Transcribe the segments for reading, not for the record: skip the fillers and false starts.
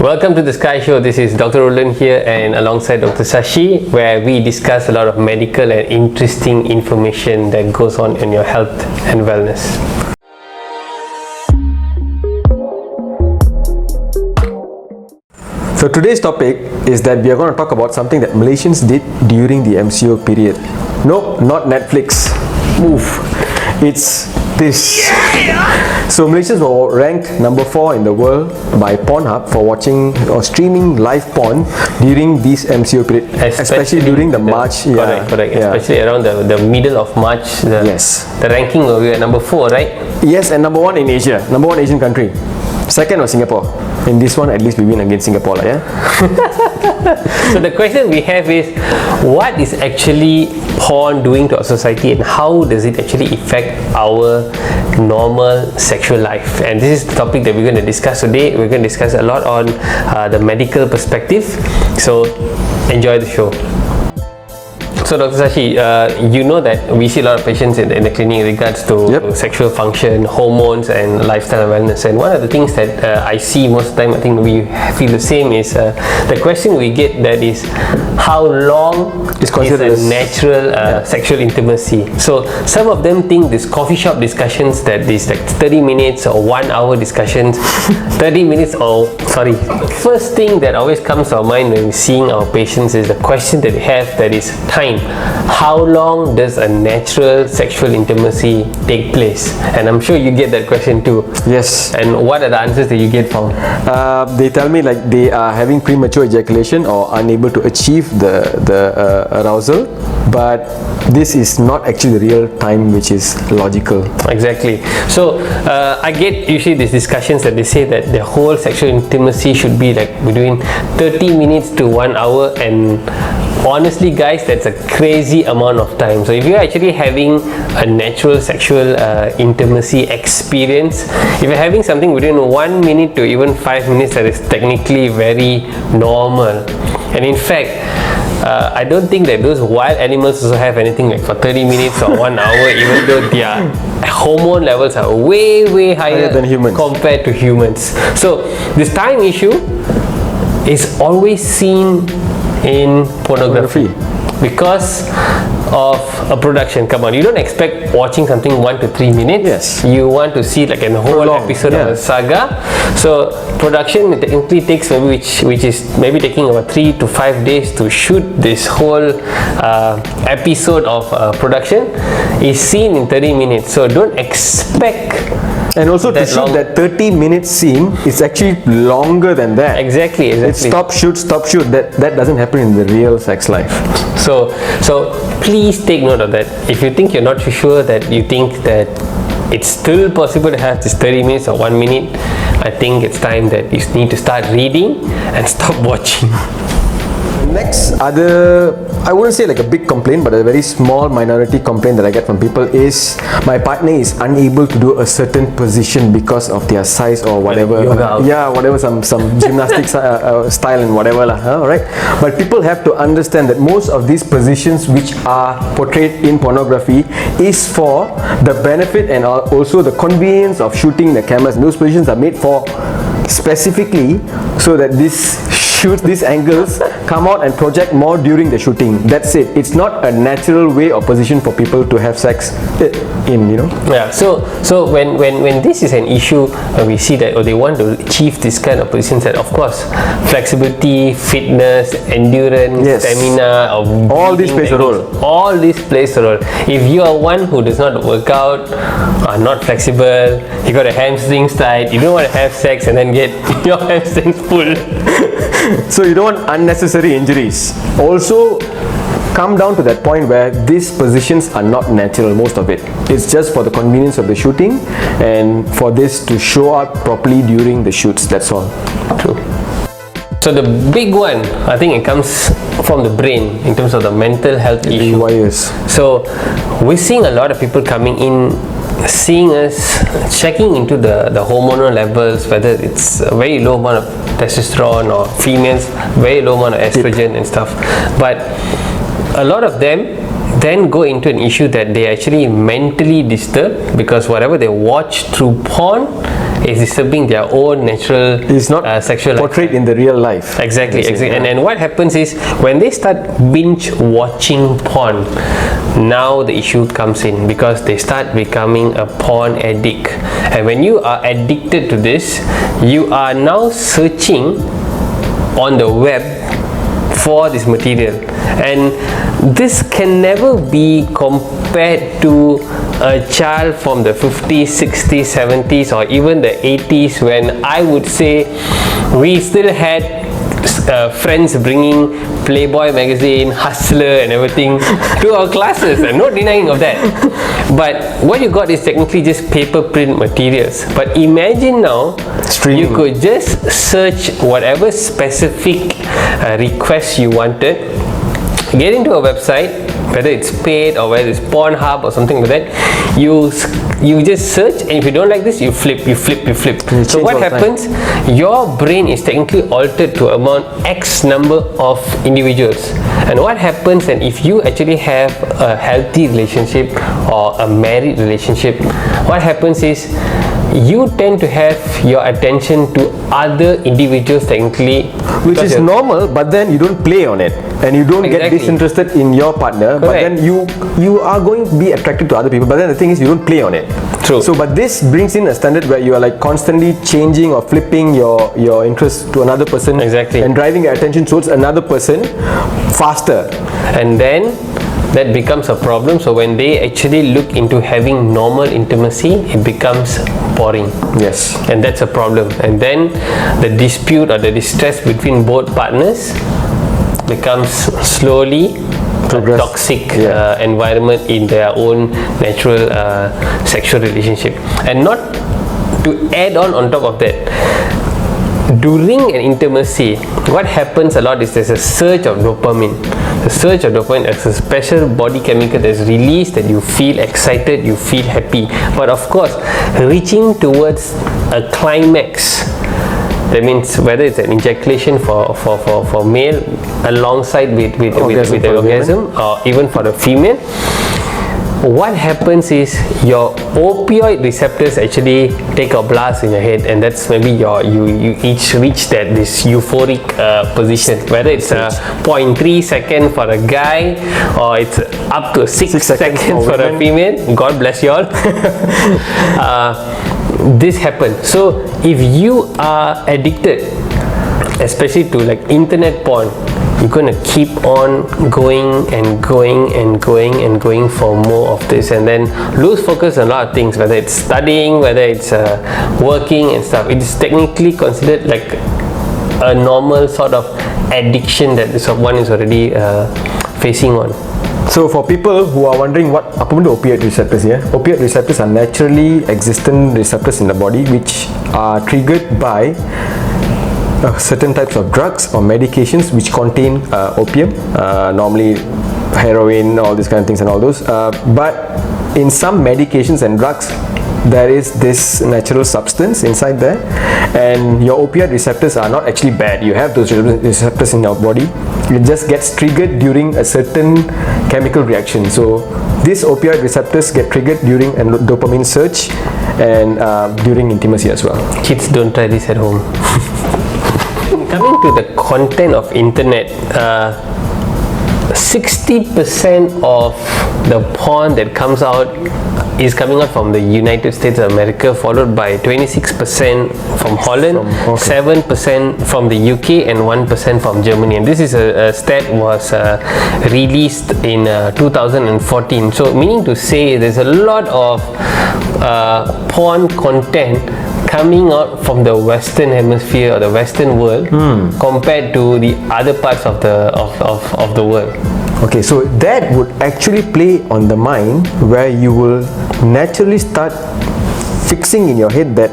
Welcome to the Sky Show. This is Dr. Roland here and alongside Dr. Shashi, where we discuss a lot of medical and interesting information that goes on in your health and wellness. So today's topic is that we are going to talk about something that Malaysians did during the MCO period. No, not Netflix. Oof. It's this. So Malaysians were ranked number 4 in the world by Pornhub for watching or streaming live porn during this MCO period, especially during the March. Correct. Yeah. Especially around the middle of March. The ranking we were number 4, right? Yes, and number 1 in Asia, number 1 Asian country. Second was Singapore. In this one, at least we win against Singapore, yeah. So the question we have is, what is actually porn doing to our society, and how does it actually affect our normal sexual life? And this is the topic that we're going to discuss today. We're going to discuss a lot on the medical perspective. So enjoy the show. So Dr. Shashi, you know that we see a lot of patients in the clinic in regards to sexual function, hormones and lifestyle and wellness, and one of the things that I see most of the time, I think we feel the same, is the question we get that is, how long is a natural sexual intimacy? So some of them think this coffee shop discussions, that is like 30 minutes or 1 hour discussions, 30 minutes or first thing that always comes to our mind when seeing our patients is the question that we have, that is time. How long does a natural sexual intimacy take place? And I'm sure you get that question too. Yes. And what are the answers that you get from? They tell me like they are having premature ejaculation or unable to achieve the arousal, but this is not actually the real time which is logical. Exactly. So I get usually these discussions that they say that the whole sexual intimacy should be like between 30 minutes to 1 hour, and honestly guys, that's a crazy amount of time. So if you're actually having a natural sexual intimacy experience, if you're having something between 1 minute to even 5 minutes, that is technically very normal. And in fact, I don't think that those wild animals also have anything like for 30 minutes or 1 hour, even though their hormone levels are way higher than humans compared to humans. So this time issue is always seen in pornography because of a production. Come on, you don't expect watching something 1 to 3 minutes. Yes. You want to see like a whole episode of a saga. So production technically takes maybe which is maybe taking about 3 to 5 days to shoot this whole episode of production is seen in 30 minutes. So don't expect. And also to shoot that 30-minute scene is actually longer than that. Exactly. It's stop shoot. That doesn't happen in the real sex life. So please take note of that. If you think you're not too sure, that you think that it's still possible to have this 30 minutes or 1 minute, I think it's time that you need to start reading and stop watching. Next, I wouldn't say like a big complaint, but a very small minority complaint that I get from people is my partner is unable to do a certain position because of their size or whatever. Whatever, some gymnastics style and whatever lah. Right? But people have to understand that most of these positions which are portrayed in pornography is for the benefit and also the convenience of shooting the cameras. And those positions are made for specifically so that these angles come out and project more during the shooting. That's it. It's not a natural way or position for people to have sex in, you know. Yeah. So when this is an issue, we see that they want to achieve this kind of positions, that of course flexibility, fitness, endurance, stamina, all this plays a role. All this plays a role. If you are one who does not work out, are not flexible, you got a hamstrings tight, you don't want to have sex and then get your hamstrings full. So you don't want unnecessary injuries. Also, come down to that point where these positions are not natural, most of it. It's just for the convenience of the shooting and for this to show up properly during the shoots, that's all. True. So the big one, I think it comes from the brain in terms of the mental health issue. Wires. So we're seeing a lot of people coming in, seeing us, checking into the hormonal levels, whether it's a very low amount of testosterone or females very low amount of estrogen and stuff. But a lot of them then go into an issue that they actually mentally disturbed because whatever they watch through porn is disturbing their own natural It's not sexual portrayed in the real life. Exactly. And what happens is when they start binge watching porn, now the issue comes in because they start becoming a porn addict. And when you are addicted to this, you are now searching on the web for this material, and this can never be compared to a child from the 50s, 60s, 70s, or even the 80s, when I would say we still had friends bringing Playboy magazine, Hustler and everything to our classes. I'm not denying of that, but what you got is technically just paper print materials. But imagine now Streaming. you could just search whatever specific request you wanted, get into a website, whether it's paid or whether it's Pornhub or something like that. You just search, and if you don't like this, you flip. So what happens? Your brain is technically altered to amount X number of individuals. And what happens, and if you actually have a healthy relationship or a married relationship, what happens is you tend to have your attention to other individuals technically, which is normal, but then you don't play on it and you don't get disinterested in your partner. But then you are going to be attracted to other people, but then the thing is you don't play on it. True. So but this brings in a standard where you are like constantly changing or flipping your interest to another person, and driving your attention towards another person faster, and then that becomes a problem. So when they actually look into having normal intimacy, it becomes boring. Yes. And that's a problem. And then the dispute or the distress between both partners becomes slowly a toxic environment in their own natural sexual relationship. And not to add on top of that, during an intimacy, what happens a lot is there's a surge of dopamine. The surge of dopamine is a special body chemical that's released, that you feel excited, you feel happy. But of course, reaching towards a climax, that means whether it's an ejaculation for male alongside with the orgasm, or even for the female, what happens is your opioid receptors actually take a blast in your head, and that's maybe you each reach this euphoric position, whether it's 0.3 second for a guy or it's up to 6 seconds for a female. God bless you all. This happens. So if you are addicted, especially to like internet porn, you're going to keep on going for more of this, and then lose focus on a lot of things, whether it's studying, whether it's working and stuff. It is technically considered like a normal sort of addiction that one is already facing on. So for people who are wondering what happened to opioid receptors here, opioid receptors are naturally existent receptors in the body which are triggered by certain types of drugs or medications which contain opium, normally heroin, all these kind of things and all those. But in some medications and drugs, there is this natural substance inside there, and your opioid receptors are not actually bad. You have those receptors in your body. It just gets triggered during a certain chemical reaction. So these opioid receptors get triggered during a dopamine surge and during intimacy as well. Kids, don't try this at home. Coming to the content of internet, 60% of the porn that comes out is coming out from the United States of America, followed by 26% from Holland, 7% from the UK, and 1% from Germany. And this is a stat was released in 2014. So meaning to say there's a lot of porn content coming out from the Western Hemisphere or the Western world compared to the other parts of the world. Okay, so that would actually play on the mind, where you will naturally start fixing in your head that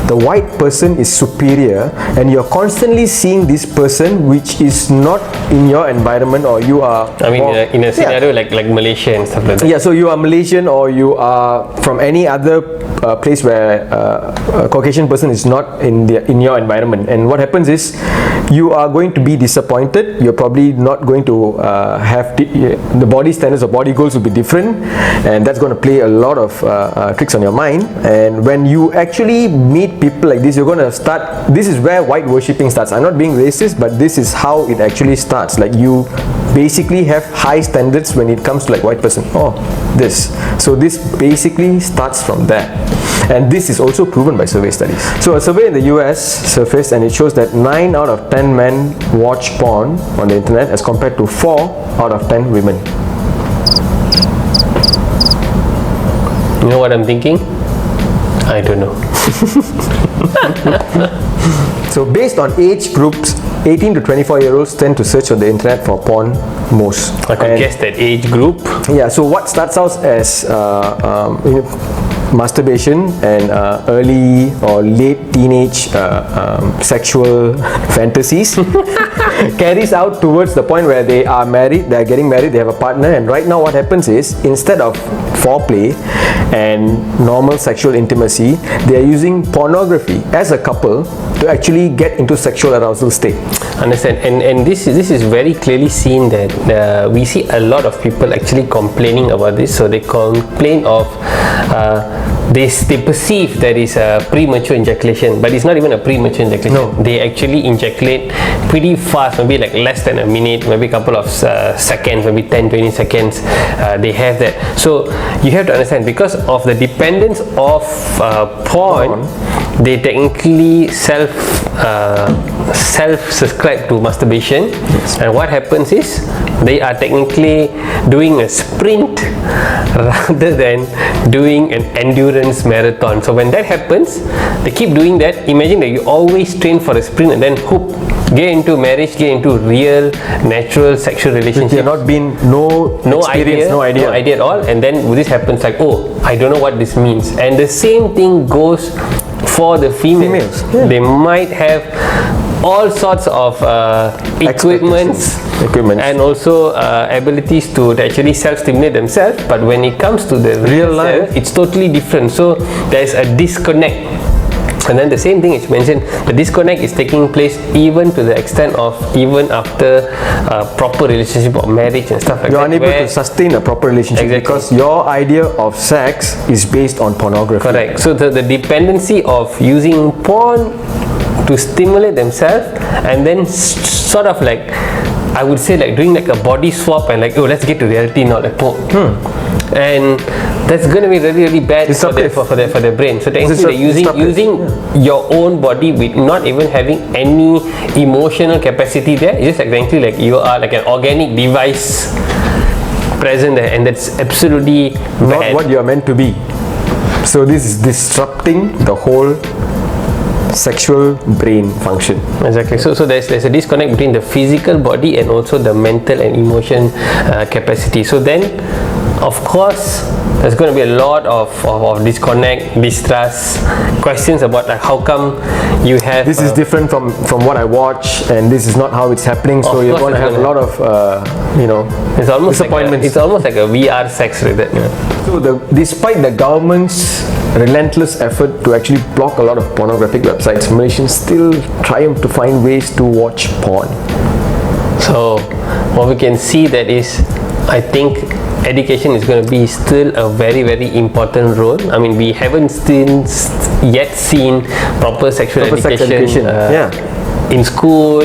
the white person is superior, and you're constantly seeing this person which is not in your environment, or you are, I mean, in a scenario like Malaysia and stuff like that. yeah, so you are Malaysian, or you are from any other place where a Caucasian person is not in your environment, and what happens is you are going to be disappointed. You're probably not going to have the body standards or body goals will be different, and that's going to play a lot of tricks on your mind. And when you actually meet people like this, you're going to start, this is where white worshipping starts. I'm not being racist, but this is how it actually starts. Like, you basically have high standards when it comes to like white person. Oh, this. So this basically starts from there. And this is also proven by survey studies. So a survey in the US surfaced, and it shows that 9 out of 10 men watch porn on the internet as compared to 4 out of 10 women. You know what I'm thinking? I don't know. So based on age groups, 18 to 24-year-olds tend to search on the internet for porn most. I could guess that age group. Yeah, so what starts out as masturbation and early or late teenage sexual fantasies carries out towards the point where they are married, they are getting married, they have a partner, and right now what happens is, instead of foreplay and normal sexual intimacy, they are using pornography as a couple to actually get into sexual arousal state. Understand, and this is very clearly seen that we see a lot of people actually complaining about this. So they complain of they perceive that is a premature ejaculation, but it's not even a premature ejaculation. No. They actually ejaculate pretty fast, maybe like less than a minute, maybe a couple of seconds, maybe 10-20 seconds. They have that. So you have to understand, because of the dependence of porn, they technically self-subscribe to masturbation. Yes. And what happens is, they are technically doing a sprint rather than doing an endurance marathon. So when that happens, they keep doing that. Imagine that you always train for a sprint and then hoop, get into marriage, get into real natural sexual relationship. There not been no experience, no idea at all, and then this happens, like, oh, I don't know what this means. And the same thing goes for the females. Yeah. They might have all sorts of equipments and also abilities to actually self-stimulate themselves, but when it comes to the real life, it's totally different. So there's a disconnect. And then the same thing is mentioned, the disconnect is taking place even to the extent of even after proper relationship or marriage and stuff like you're that. You're unable to sustain a proper relationship. Exactly. Because your idea of sex is based on pornography. Correct. So the dependency of using porn to stimulate themselves, and then sort of like, I would say, like doing like a body swap and like, oh, let's get to reality now, like porn. And that's going to be really, really bad for their brain. So technically using your own body with not even having any emotional capacity there. It's just like technically like you are like an organic device present there, and that's absolutely not bad. What you are meant to be. So this is disrupting the whole sexual brain function. Exactly. So there's a disconnect between the physical body and also the mental and emotion capacity. So then, of course, there's going to be a lot of disconnect, distrust, questions about like, how come you have this is different from what I watch, and this is not how it's happening. So you're going to have a lot of it's almost disappointments. It's almost like a VR sex with it. Yeah. So despite the government's relentless effort to actually block a lot of pornographic websites, Malaysians still triumph to find ways to watch porn. So what we can see that is, I think education is going to be still a very, very important role. I mean, we haven't yet seen proper sexual education. In school,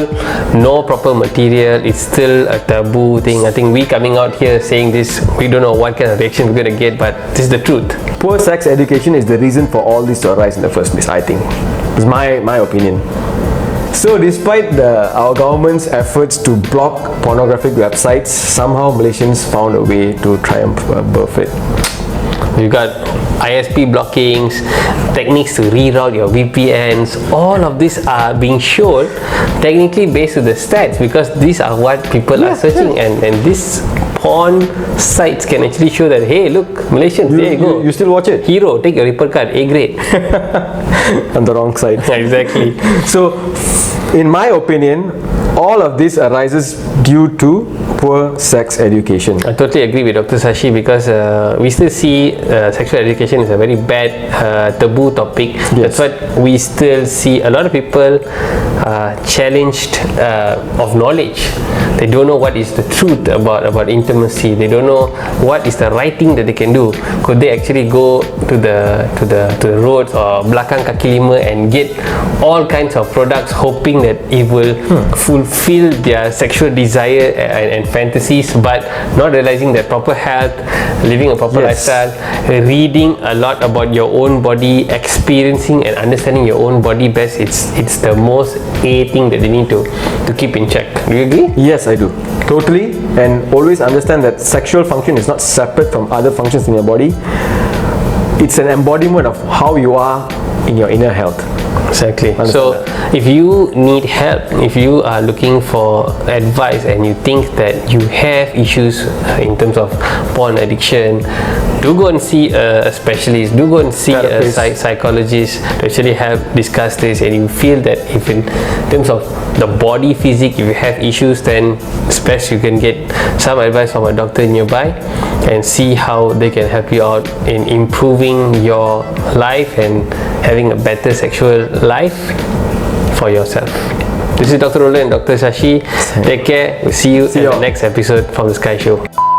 no proper material. It's still a taboo thing. I think we coming out here saying this, we don't know what kind of reaction we're going to get, but this is the truth. Poor sex education is the reason for all this to arise in the first place, I think. It's my opinion. So despite our government's efforts to block pornographic websites, somehow Malaysians found a way to triumph above it. You've got ISP blockings, techniques to reroute your VPNs. All of these are being shown technically based on the stats, because these are what people are searching, and this porn sites can actually show that, hey, look, Malaysians, there you go. You still watch it? Hero, take your report card, A grade. On the wrong side. Exactly. So, in my opinion, all of this arises due to poor sex education. I totally agree with Dr. Shashi, because we still see sexual education is a very bad taboo topic. Yes. That's what we still see. A lot of people challenged of knowledge. They don't know what is the truth about intimacy. They don't know what is the right thing that they can do. Could they actually go to the roads or belakang kaki lima and get all kinds of products, hoping that it will fulfill their sexual desire and fantasies, but not realizing that proper health, living a proper lifestyle, reading a lot about your own body, experiencing and understanding your own body best, it's the most A thing that they need to keep in check. Do you agree? Yes, I do. Totally. And always understand that sexual function is not separate from other functions in your body. It's an embodiment of how you are in your inner health. Exactly. Understand So that. if you need help, if you are looking for advice and you think that you have issues in terms of porn addiction, do go and see a specialist, do go and see a psychologist to actually help discuss this. And you feel that if in terms of the body physique, if you have issues, then it's best you can get some advice from a doctor nearby and see how they can help you out in improving your life and having a better sexual life for yourself. This is Dr. Roland and Dr. Shashi. Take care. We'll see you in the next episode from The Sky Show.